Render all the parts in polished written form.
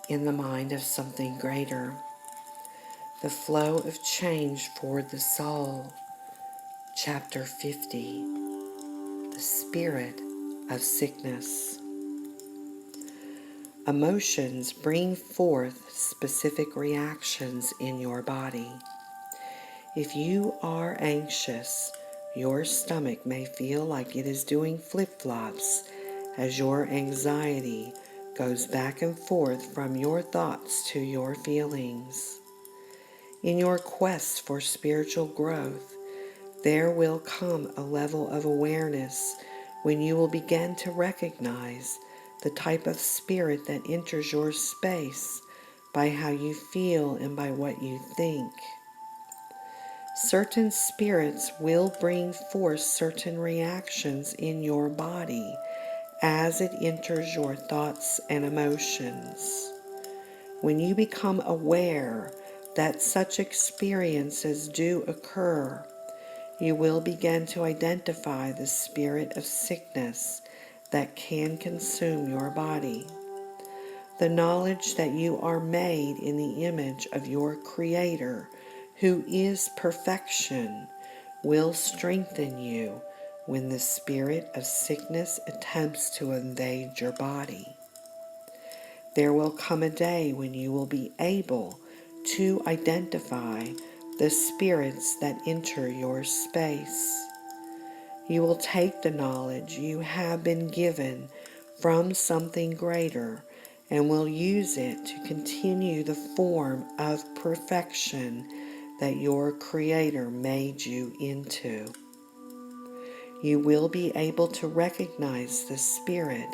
in the mind of something greater. The flow of change for the soul. Chapter 50. The spirit of sickness. Emotions bring forth specific reactions in your body. If you are anxious, your stomach may feel like it is doing flip-flops as your anxiety goes back and forth from your thoughts to your feelings. In your quest for spiritual growth, there will come a level of awareness when you will begin to recognize the type of spirit that enters your space by how you feel and by what you think. Certain spirits will bring forth certain reactions in your body as it enters your thoughts and emotions. When you become aware that such experiences do occur, you will begin to identify the spirit of sickness that can consume your body. The knowledge that you are made in the image of your Creator, who is perfection, will strengthen you when the spirit of sickness attempts to invade your body. There will come a day when you will be able to identify the spirits that enter your space. You will take the knowledge you have been given from something greater and will use it to continue the form of perfection that your Creator made you into. You will be able to recognize the spirit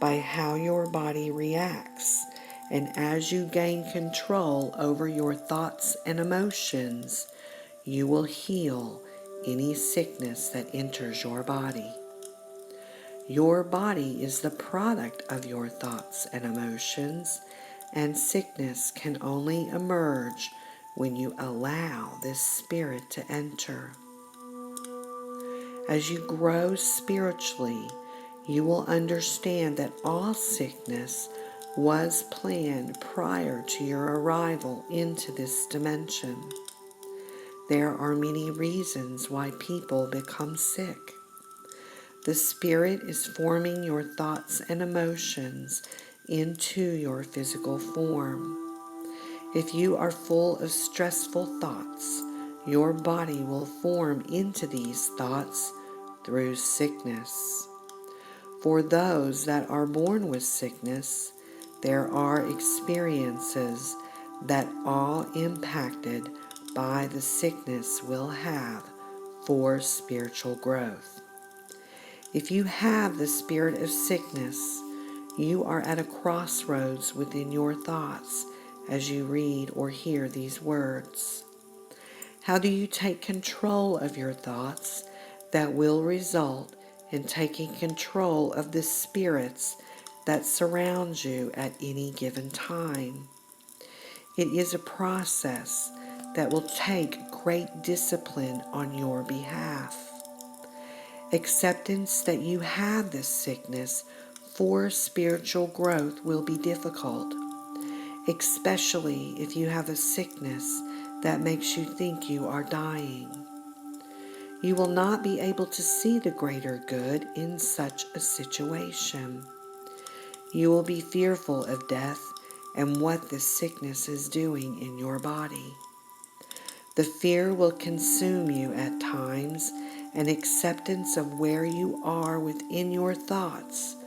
by how your body reacts, and as you gain control over your thoughts and emotions, you will heal any sickness that enters your body. Your body is the product of your thoughts and emotions, and sickness can only emerge when you allow this spirit to enter. As you grow spiritually, you will understand that all sickness was planned prior to your arrival into this dimension. There are many reasons why people become sick. The Spirit is forming your thoughts and emotions into your physical form. If you are full of stressful thoughts, your body will form into these thoughts through sickness. For those that are born with sickness, there are experiences that all impacted by the sickness will have for spiritual growth. If you have the spirit of sickness, you are at a crossroads within your thoughts as you read or hear these words. How do you take control of your thoughts that will result in taking control of the spirits that surround you at any given time? It is a process that will take great discipline on your behalf. Acceptance that you have this sickness for spiritual growth will be difficult, especially if you have a sickness that makes you think you are dying. You will not be able to see the greater good in such a situation. You will be fearful of death and what this sickness is doing in your body. The fear will consume you at times, and acceptance of where you are within your thoughts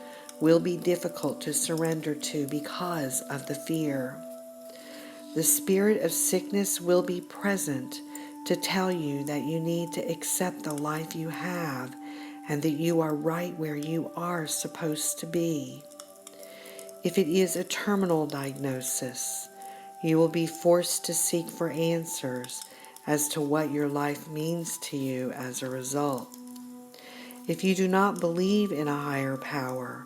will be difficult to surrender to because of the fear. The spirit of sickness will be present to tell you that you need to accept the life you have and that you are right where you are supposed to be. If it is a terminal diagnosis, you will be forced to seek for answers as to what your life means to you as a result. If you do not believe in a higher power,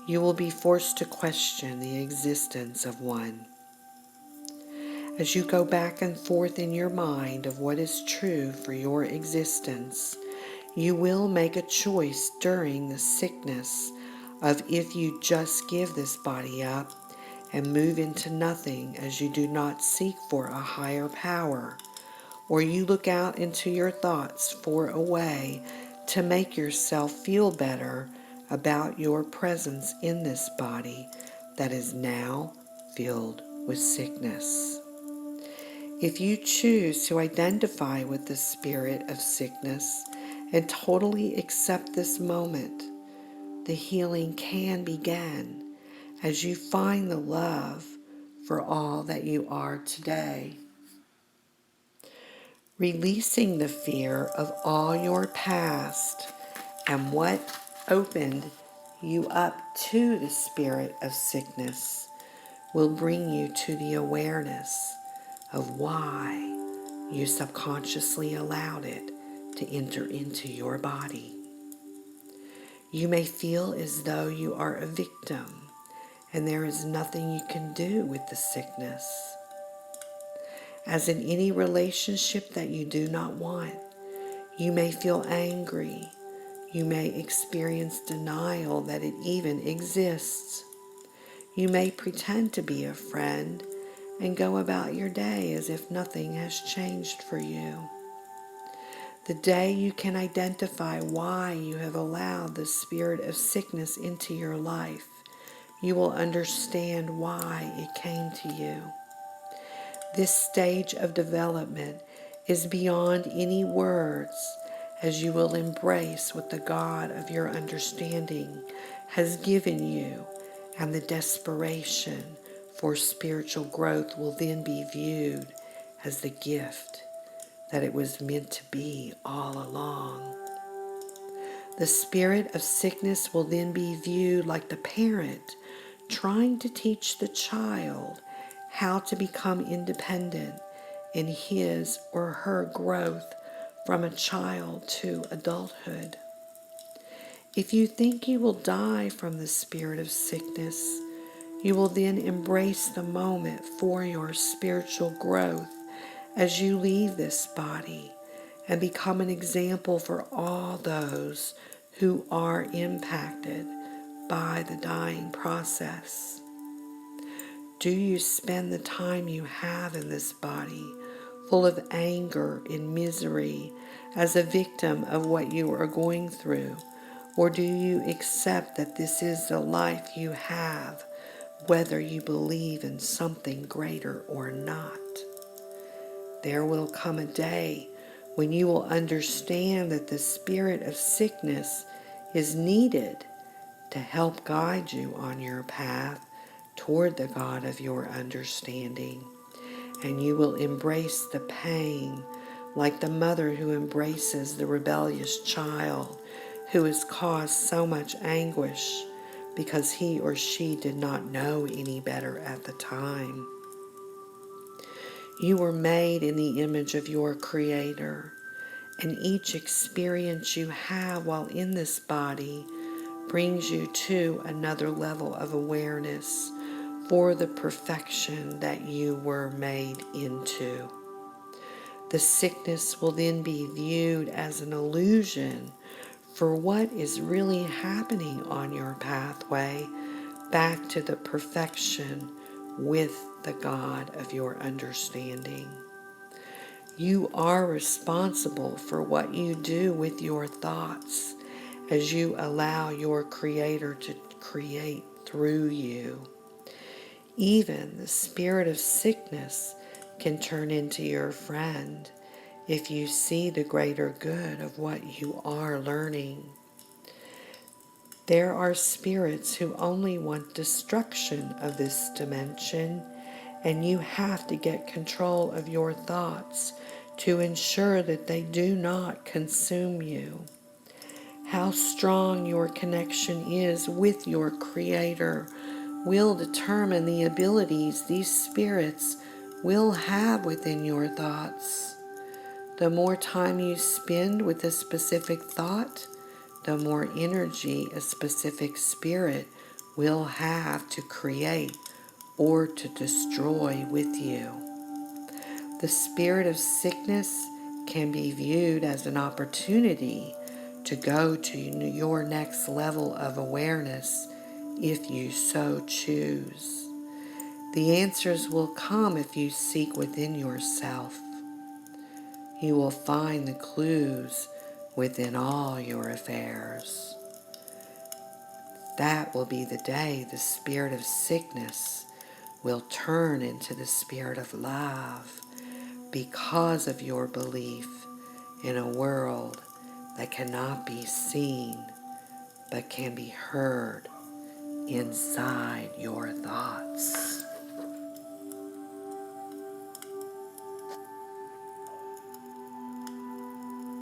you will be forced to question the existence of one. As you go back and forth in your mind of what is true for your existence, you will make a choice during the sickness of if you just give this body up and move into nothing as you do not seek for a higher power, or you look out into your thoughts for a way to make yourself feel better about your presence in this body that is now filled with sickness. If you choose to identify with the spirit of sickness and totally accept this moment, the healing can begin as you find the love for all that you are today. Releasing the fear of all your past and what opened you up to the spirit of sickness will bring you to the awareness of why you subconsciously allowed it to enter into your body. You may feel as though you are a victim and there is nothing you can do with the sickness. As in any relationship that you do not want, you may feel angry. You may experience denial that it even exists. You may pretend to be a friend and go about your day as if nothing has changed for you. The day you can identify why you have allowed the spirit of sickness into your life, you will understand why it came to you. This stage of development is beyond any words, as you will embrace what the God of your understanding has given you, and the desperation for spiritual growth will then be viewed as the gift that it was meant to be all along. The spirit of sickness will then be viewed like the parent trying to teach the child how to become independent in his or her growth from a child to adulthood. If you think you will die from the spirit of sickness, you will then embrace the moment for your spiritual growth as you leave this body and become an example for all those who are impacted by the dying process. Do you spend the time you have in this body full of anger and misery as a victim of what you are going through? Or do you accept that this is the life you have, whether you believe in something greater or not? There will come a day when you will understand that the spirit of sickness is needed to help guide you on your path toward the God of your understanding. And you will embrace the pain like the mother who embraces the rebellious child who has caused so much anguish because he or she did not know any better at the time. You were made in the image of your Creator, and each experience you have while in this body brings you to another level of awareness for the perfection that you were made into. The sickness will then be viewed as an illusion for what is really happening on your pathway back to the perfection with the God of your understanding. You are responsible for what you do with your thoughts as you allow your Creator to create through you. Even the spirit of sickness can turn into your friend if you see the greater good of what you are learning. There are spirits who only want destruction of this dimension, and you have to get control of your thoughts to ensure that they do not consume you. How strong your connection is with your Creator will determine the abilities these spirits will have within your thoughts. The more time you spend with a specific thought, the more energy a specific spirit will have to create or to destroy with you. The spirit of sickness can be viewed as an opportunity to go to your next level of awareness if you so choose. The answers will come if you seek within yourself. You will find the clues within all your affairs. That will be the day the spirit of sickness will turn into the spirit of love because of your belief in a world that cannot be seen but can be heard inside your thoughts.